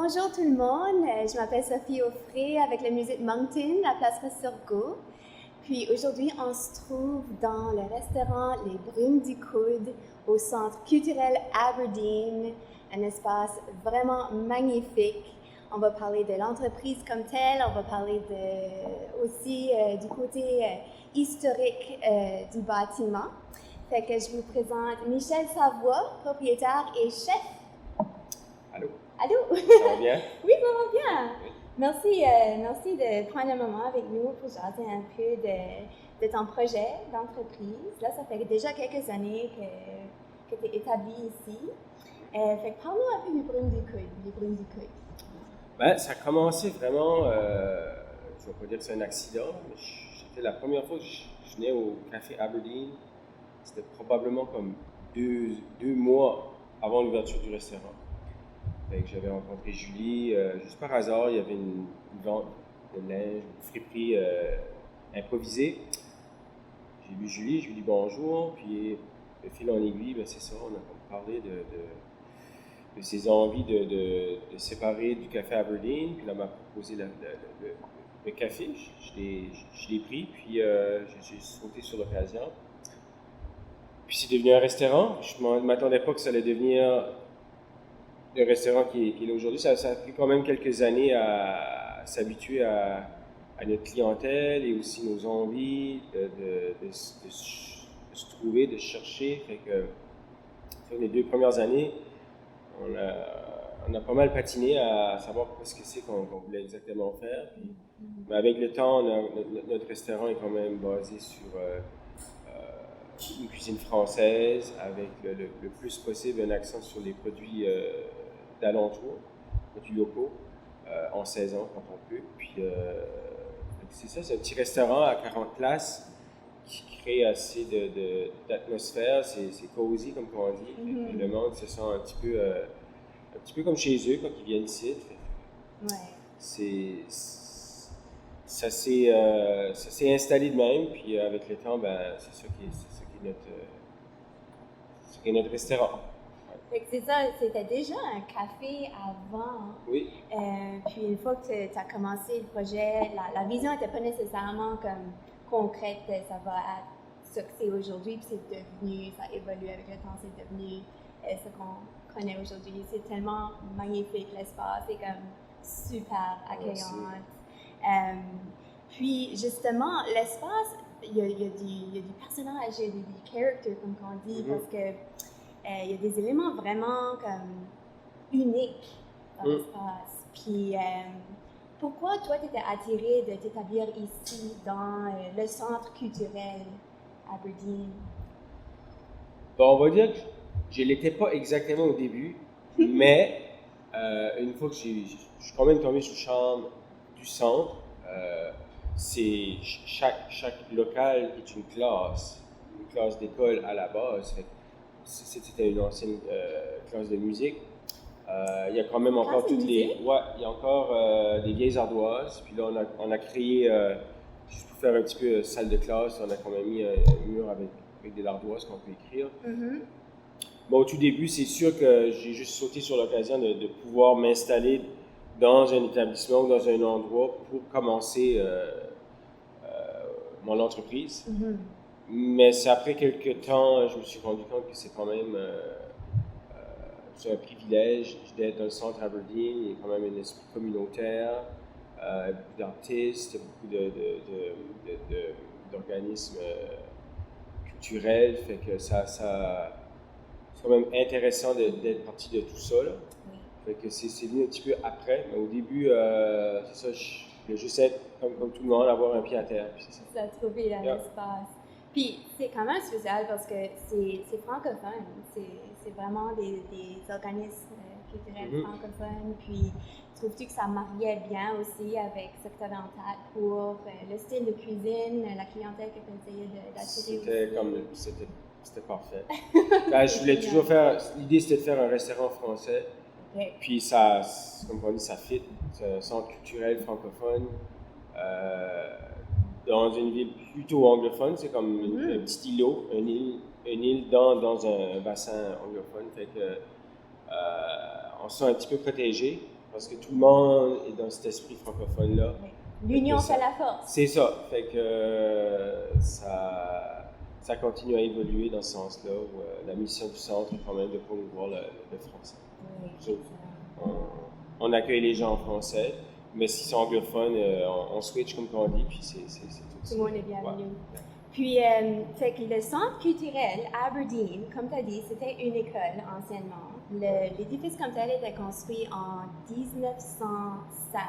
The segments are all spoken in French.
Bonjour tout le monde, je m'appelle Sophie Offray avec la musique Moncton, la place Ressurgo. Puis aujourd'hui, on se trouve dans le restaurant Les Brumes du Coude au Centre culturel Aberdeen, un espace vraiment magnifique. On va parler de l'entreprise comme telle, on va parler aussi du côté historique du bâtiment. Fait que je vous présente Michel Savoie, propriétaire et chef. Allô? Allô? Ça va bien? Oui, ça va bien. Merci, merci de prendre un moment avec nous pour jaser un peu de ton projet d'entreprise. Là, ça fait déjà quelques années que tu es établi ici. Fait que parle-nous un peu du Brume du Coude. Ben, ça a commencé vraiment, je ne vais pas dire que c'est un accident, mais c'était la première fois que je venais au café Aberdeen. C'était probablement comme deux mois avant l'ouverture du restaurant. Fait que j'avais rencontré Julie, juste par hasard, il y avait une vente de linge, une friperie improvisée. J'ai vu Julie, je lui ai dit bonjour, puis de fil en aiguille, ben c'est ça, on a parlé de ses envies de séparer du café Aberdeen, puis là, elle m'a proposé le café, je l'ai pris, puis j'ai sauté sur l'occasion. Puis c'est devenu un restaurant, je ne m'attendais pas que ça allait devenir le restaurant qui est là aujourd'hui. Ça a pris quand même quelques années à s'habituer à notre clientèle et aussi nos envies de se trouver, de se chercher. Fait que les 2 premières années, on a pas mal patiné à savoir ce que c'est qu'on voulait exactement faire. Puis, mais avec le temps, notre restaurant est quand même basé sur une cuisine française avec le plus possible un accent sur les produits d'alentour, produits locaux, en saison quand on peut. Puis c'est ça, c'est un petit restaurant à 40 places qui crée assez d'atmosphère, c'est cosy comme on dit. Mm-hmm. Le monde se sent un petit peu comme chez eux quand ils viennent ici. Ouais. Ça s'est installé de même, puis avec le temps, ben, c'est ça qui est notre restaurant. Fait que c'est ça, c'était déjà un café avant. Oui. Puis une fois que tu as commencé le projet, la vision n'était pas nécessairement comme concrète, ça va être ce que c'est aujourd'hui, puis c'est devenu, ça évolue avec le temps, c'est devenu ce qu'on connaît aujourd'hui. C'est tellement magnifique l'espace, c'est comme super accueillant. Puis justement, l'espace, il y a du personnage, il y a du character, comme on dit, parce que il y a des éléments vraiment comme uniques dans l'espace. Puis pourquoi toi, tu étais attiré de t'établir ici dans le centre culturel Aberdeen? Bon, on va dire que je ne l'étais pas exactement au début, mais une fois que je suis quand même tombé sur le charme du centre, chaque local est une classe d'école à la base. C'était une ancienne classe de musique. Il y a quand même encore il y a encore des vieilles ardoises. Puis là, on a créé, juste pour faire un petit peu salle de classe, on a quand même mis un mur avec de l'ardoise qu'on peut écrire. Mm-hmm. Bon, au tout début, c'est sûr que j'ai juste sauté sur l'occasion de pouvoir m'installer dans un établissement ou dans un endroit pour commencer mon entreprise. Mm-hmm. Mais c'est après quelques temps, je me suis rendu compte que c'est quand même c'est un privilège d'être dans le centre Aberdeen. Il y a quand même un esprit communautaire, beaucoup d'artistes, beaucoup d'organismes culturels. Fait que c'est quand même intéressant d'être parti de tout ça. Là. Oui. Fait que c'est venu un petit peu après. Mais au début, c'est ça, je voulais juste être comme tout le monde, avoir un pied à terre. Puis c'est ça. Ça a trouvé l'espace. Puis c'est quand même spécial parce que c'est francophone. C'est vraiment des organismes culturels francophones. Puis trouves-tu que ça mariait bien aussi avec ce que tu avais en tête pour le style de cuisine, la clientèle que tu essayais d'attirer aussi? C'était parfait. Ben, je voulais toujours faire. L'idée c'était de faire un restaurant français. Okay. Puis ça, comme on dit, ça fit. C'est un centre culturel francophone. Dans une ville plutôt anglophone, c'est comme un petit îlot, une île dans un bassin anglophone. Fait que on se sent un petit peu protégé parce que tout le monde est dans cet esprit francophone-là. Oui. L'union fait la force. C'est ça. Fait que ça continue à évoluer dans ce sens-là, où la mission du centre est quand même de promouvoir le français. Oui, on accueille les gens en français, mais s'ils sont anglophones, on switch comme on dit, puis c'est tout. Tout le monde est bienvenu. Ouais. Puis, fait que le centre culturel Aberdeen, comme tu as dit, c'était une école anciennement. L'édifice comme tel était construit en 1916,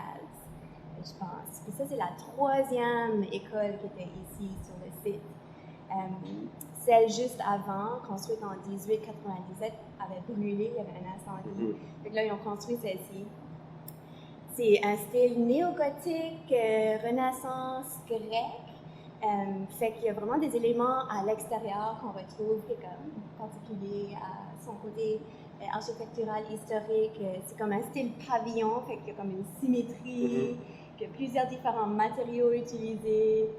je pense. Puis ça, c'est la 3e école qui était ici sur le site. Celle juste avant, construite en 1897, avait brûlé, il y avait un incendie. Donc là, ils ont construit celle-ci. C'est un style néo-gothique, renaissance grecque. Fait qu'il y a vraiment des éléments à l'extérieur qu'on retrouve qui est comme particulier à son côté architectural, historique. C'est comme un style pavillon, fait qu'il y a comme une symétrie, qu'il y a plusieurs différents matériaux utilisés.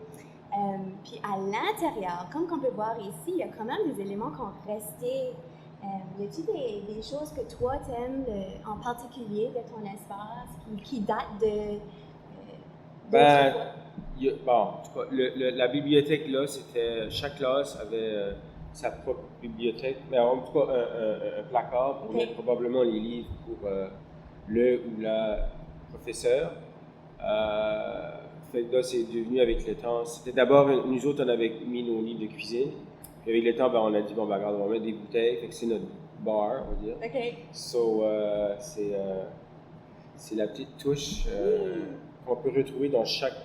Puis à l'intérieur, comme qu'on peut voir ici, il y a quand même des éléments qui ont resté. Y a-t-il des choses que toi t'aimes en particulier de ton espace qui datent de en tout cas, la bibliothèque là, c'était chaque classe avait sa propre bibliothèque, mais en tout cas un placard pour mettre probablement les livres pour le ou la professeur. Fait que là, c'est devenu avec le temps. C'était d'abord, nous autres, on avait mis nos livres de cuisine. Puis avec le temps, on a dit, bon, regarde, on va mettre des bouteilles. Fait que c'est notre bar, on va dire. OK. So, c'est la petite touche qu'on peut retrouver dans chaque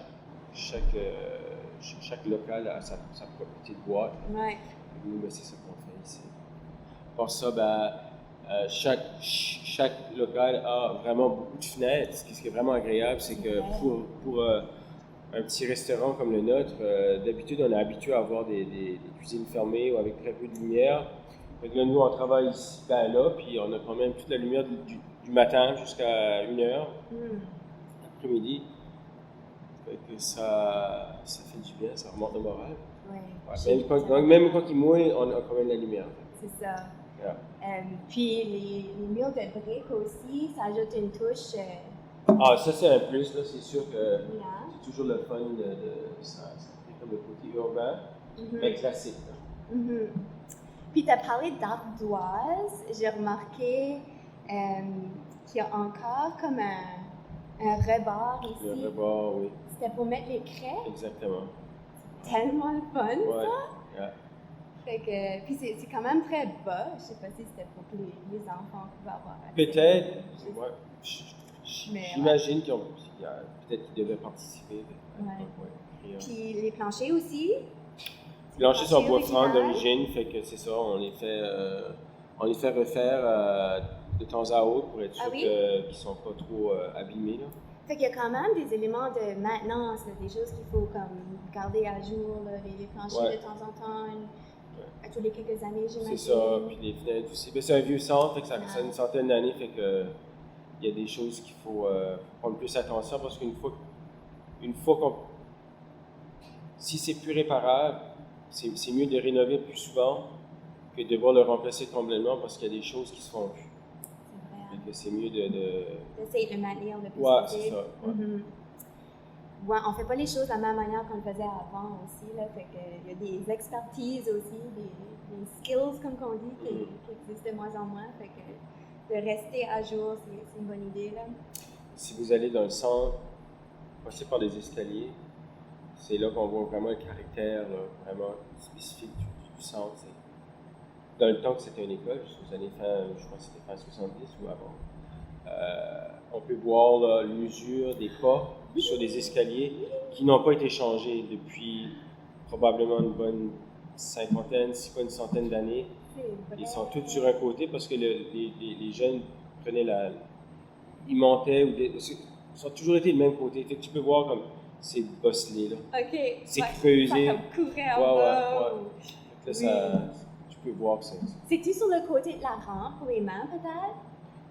local à sa propre petite boîte. Ouais. Nous, c'est ça qu'on fait ici. Pour ça, chaque local a vraiment beaucoup de fenêtres. Ce qui est vraiment agréable, c'est que pour un petit restaurant comme le nôtre, d'habitude, on est habitué à avoir des cuisines fermées ou avec très peu de lumière. Donc là, nous, on travaille ici, là, puis on a quand même toute la lumière du matin jusqu'à 1h, l'après-midi. Fait que ça fait du bien, ça remonte le moral. Oui. Ouais, même quand il mouille, on a quand même la lumière. C'est ça. Yeah. Puis les murs de briques aussi, ça ajoute une touche. Ça c'est un plus, là, c'est sûr que c'est toujours le fun ça fait comme le côté urbain, mais classique. Puis tu as parlé d'ardoise, j'ai remarqué qu'il y a encore comme un rebord ici. Le rebord, oui. C'était pour mettre les craies. Exactement. Tellement le fun, ouais. ça! Yeah. Fait que, puis c'est quand même très bas. Je sais pas si c'était pour que les enfants pouvaient avoir accès. Peut-être. J'imagine qu'ils peut-être qu'ils devaient participer. Ouais. Puis les planchers aussi. Les planchers sont en bois franc d'origine, fait que c'est ça, on les fait refaire de temps à autre pour être sûr qu'ils ne sont pas trop abîmés. Là. Fait qu'il y a quand même des éléments de maintenance, là, des choses qu'il faut comme garder à jour, là, les planchers de temps en temps, à tous les quelques années, j'imagine. C'est ça, puis les fenêtres aussi. Mais c'est un vieux centre, fait que ça a une centaine d'années, fait que il y a des choses qu'il faut prendre plus attention parce qu'une fois qu'on... Si c'est plus réparable, c'est mieux de rénover plus souvent que de devoir le remplacer complètement parce qu'il y a des choses qui se font plus. C'est mieux d'essayer de le maintenir le plus possible. C'est ça. Ouais, on ne fait pas les choses de la même manière qu'on le faisait avant aussi. Là, fait que, il y a des expertises aussi, des skills, comme on dit, qui existent de moins en moins. Fait que de rester à jour, c'est une bonne idée. Là. Si vous allez dans le centre, passez par les escaliers, c'est là qu'on voit vraiment le caractère vraiment spécifique du centre. Dans le temps que c'était une école, jusqu'aux années je crois que c'était fin 70 ou avant, on peut voir l'usure des pas sur des escaliers qui n'ont pas été changés depuis probablement une bonne cinquantaine, si pas une centaine d'années. Ils sont tous sur un côté parce que les jeunes prenaient ils montaient, ils ont toujours été du même côté. Fait que tu peux voir comme c'est bosselé là. OK. C'est creusé. Ça comme courait en bas. Là, ça... Tu peux voir ça. C'est-tu sur le côté de la rampe pour les mains, peut-être?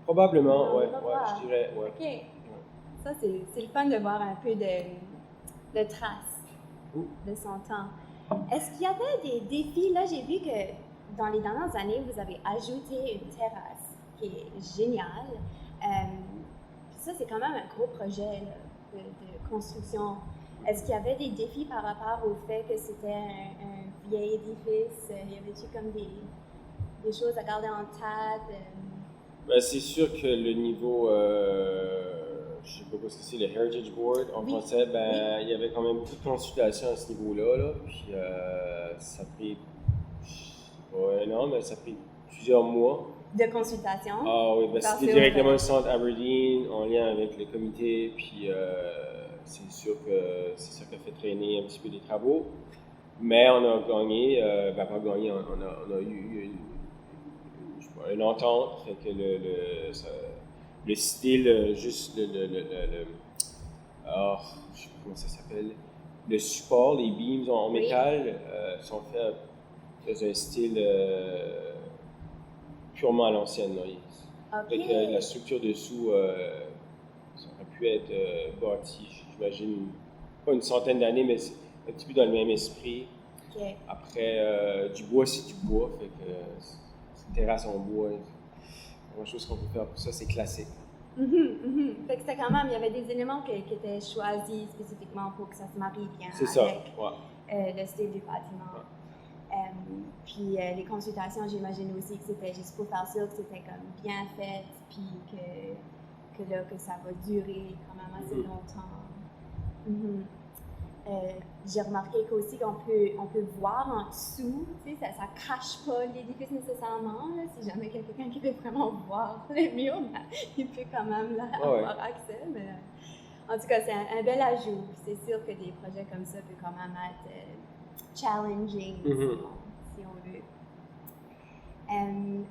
Probablement, je dirais, ouais. OK. Ouais. Ça, c'est le fun de voir un peu de traces de son temps. Est-ce qu'il y avait des défis? Là, j'ai vu que dans les dernières années, vous avez ajouté une terrasse qui est géniale. Ça, c'est quand même un gros projet là, de construction. Est-ce qu'il y avait des défis par rapport au fait que c'était un vieil édifice? Y avait-tu comme des choses à garder en tête? Ben, c'est sûr que le niveau, je sais pas ce que c'est, le Heritage Board en français, ben, il y avait quand même beaucoup de consultations à ce niveau-là. Là. Puis ça a pris, je sais pas un an, mais ça a pris plusieurs mois. De consultation? Ah oui, ben, c'était directement le centre Aberdeen en lien avec le comité. Puis c'est sûr que c'est ça qui a fait traîner un petit peu les travaux. Mais on a gagné, ben pas gagné, on a eu une entente, fait que le style, juste je sais pas comment ça s'appelle, le support, les beams en métal sont faits dans un style purement à l'ancienne. Fait que la structure dessous, ça aurait pu être bâti, j'imagine, pas une centaine d'années, mais c'est un petit peu dans le même esprit. Okay. Après, du bois, c'est du bois, fait que c'est une terrasse en bois. La chose qu'on peut faire pour ça, c'est classé. Fait que c'était quand même, il y avait des éléments qui étaient choisis spécifiquement pour que ça se marie bien avec le style du bâtiment. Puis les consultations, j'imagine aussi que c'était juste pour faire sûr que c'était comme bien fait, puis que ça va durer quand même assez longtemps. J'ai remarqué qu'aussi qu'on peut voir en dessous, tu sais, ça crache pas l'édifice nécessairement, là, si jamais il y a quelqu'un qui veut vraiment voir les murs, ben, il peut quand même là, avoir accès, mais en tout cas, c'est un bel ajout. C'est sûr que des projets comme ça peuvent quand même être challenging, si on veut.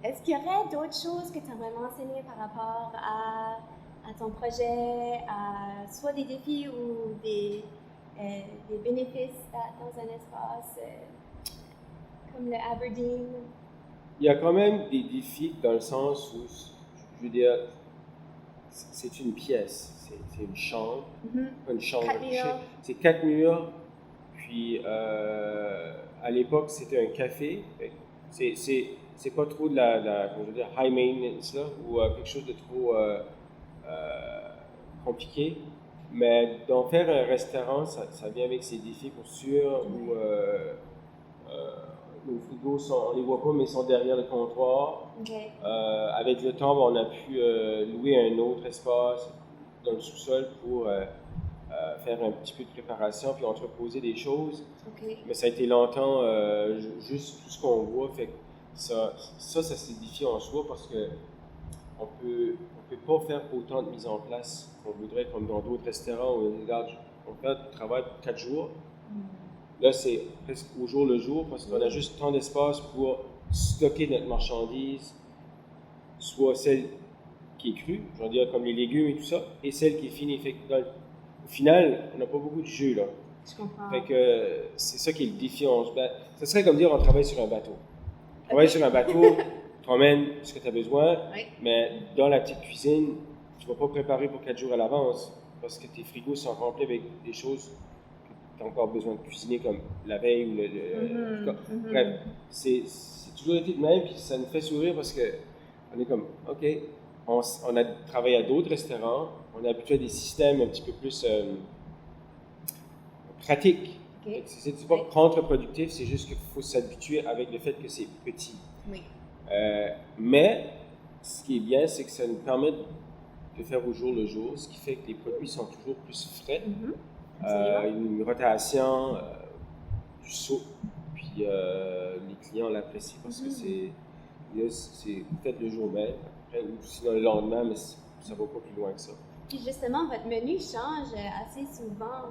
Est-ce qu'il y aurait d'autres choses que tu aimerais mentionner par rapport à ton projet, à soit des défis ou des bénéfices dans un espace comme le Aberdeen? Il y a quand même des défis dans le sens où, je veux dire, c'est une pièce, c'est une chambre, pas une chambre, c'est 4 murs, puis à l'époque c'était un café, c'est pas trop de comment je veux dire, high maintenance là, ou quelque chose de trop compliqué. Mais d'en faire un restaurant, ça vient avec ses défis pour sûr, où nos frigos, on ne les voit pas, mais ils sont derrière le comptoir. Avec le temps, on a pu louer un autre espace dans le sous-sol pour faire un petit peu de préparation, puis entreposer des choses. Mais ça a été longtemps juste tout ce qu'on voit. Fait que ça c'est difficile en soi parce que on peut pas faire autant de mise en place qu'on voudrait, comme dans d'autres restaurants où on fait du travail pour 4 jours. Là, c'est presque au jour le jour parce qu'on a juste tant d'espace pour stocker notre marchandise, soit celle qui est crue, je veux dire comme les légumes et tout ça, et celle qui est finie. Fait que au final, on n'a pas beaucoup de jus là. Je comprends. Fait que c'est ça qui est le défi. Ça serait comme dire on travaille sur un bateau. On travaille sur un bateau, tu emmènes ce que tu as besoin, mais dans la petite cuisine, tu ne vas pas préparer pour 4 jours à l'avance parce que tes frigos sont remplis avec des choses que tu as encore besoin de cuisiner comme la veille ou Bref, c'est toujours été de même, puis ça nous fait sourire parce qu'on est comme, OK, on a travaillé à d'autres restaurants, on est habitué à des systèmes un petit peu plus pratiques. C'est pas contre-productif, c'est juste qu'il faut s'habituer avec le fait que c'est petit. Mais ce qui est bien, c'est que ça nous permet de faire au jour le jour, ce qui fait que les produits sont toujours plus frais. Une rotation, du saut, puis les clients l'apprécient parce que c'est peut-être le jour même, après, ou sinon le lendemain, mais ça ne va pas plus loin que ça. Puis justement, votre menu change assez souvent.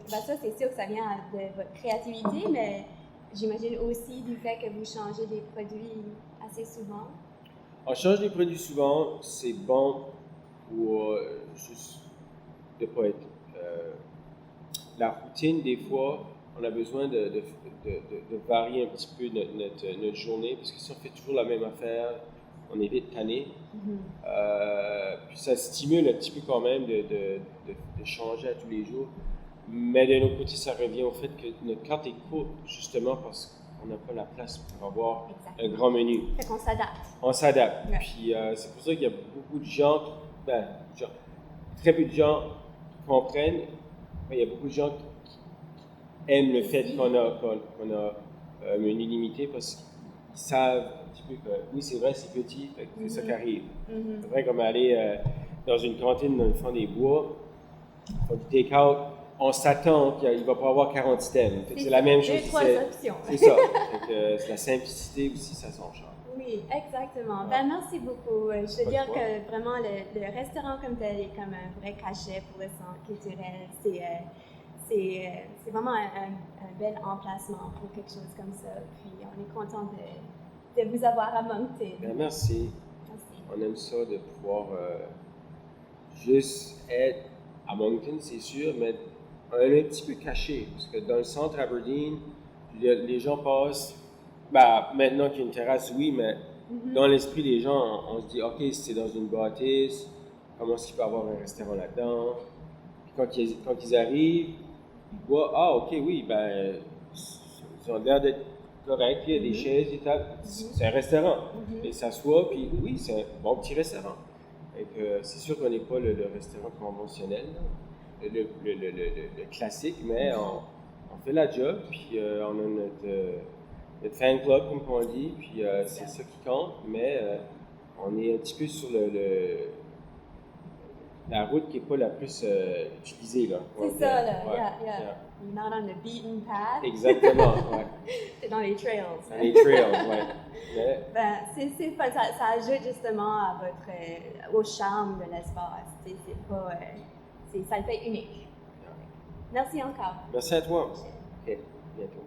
Ça, c'est sûr que ça vient de votre créativité, mais j'imagine aussi du fait que vous changez des produits assez souvent. On change des produits souvent, c'est bon pour juste de ne pas être... la routine, des fois, on a besoin de varier un petit peu notre journée, parce que si on fait toujours la même affaire, on est vite tanné. Puis ça stimule un petit peu quand même de changer à tous les jours. Mais d'un autre côté, ça revient au fait que notre carte est courte, justement parce qu'on n'a pas la place pour avoir un grand menu. Fait qu'on s'adapte. On s'adapte. Puis c'est pour ça qu'il y a beaucoup de gens très peu de gens comprennent. Il y a beaucoup de gens qui aiment le fait qu'on a un menu limité parce qu'ils savent un petit peu que oui, c'est vrai, c'est petit, c'est ça qui arrive. C'est vrai, comme aller dans une cantine dans le fond des bois, pour du take-out, on s'attend qu'il va pas avoir 40 items. C'est la même chose. Trois options. C'est ça. La simplicité aussi, ça s'en change. Oui, exactement. Ben, merci beaucoup. Je veux dire que vraiment, le restaurant comme tel est comme un vrai cachet pour le centre culturel. C'est vraiment un bel emplacement pour quelque chose comme ça. Puis on est content de vous avoir à Moncton. Ben, merci. On aime ça de pouvoir juste être à Moncton, c'est sûr, mais un petit peu caché. Parce que dans le centre Aberdeen, les gens passent. Maintenant qu'il y a une terrasse, oui, mais dans l'esprit des gens, on se dit, OK, c'est dans une bâtisse, comment est-ce qu'il peut y avoir un restaurant là-dedans? Puis quand ils arrivent, ils voient, ah, OK, oui, ils ont l'air d'être corrects, il y a des chaises, des tables, c'est un restaurant. Ils s'assoient, puis oui, c'est un bon petit restaurant. C'est sûr qu'on n'est pas le restaurant conventionnel, le classique, mais on fait la job, puis on a notre fan club, comme on dit, puis c'est ça qui compte, mais on est un petit peu sur la route qui n'est pas la plus utilisée, là. C'est ça, là. Yeah. You're not on the beaten path. Exactement, ouais. C'est dans les trails. Dans les trails, ouais. Mais... c'est fun, ça ajoute justement au charme de l'espace. Ça le fait unique. Merci encore. Merci à toi. OK, bientôt.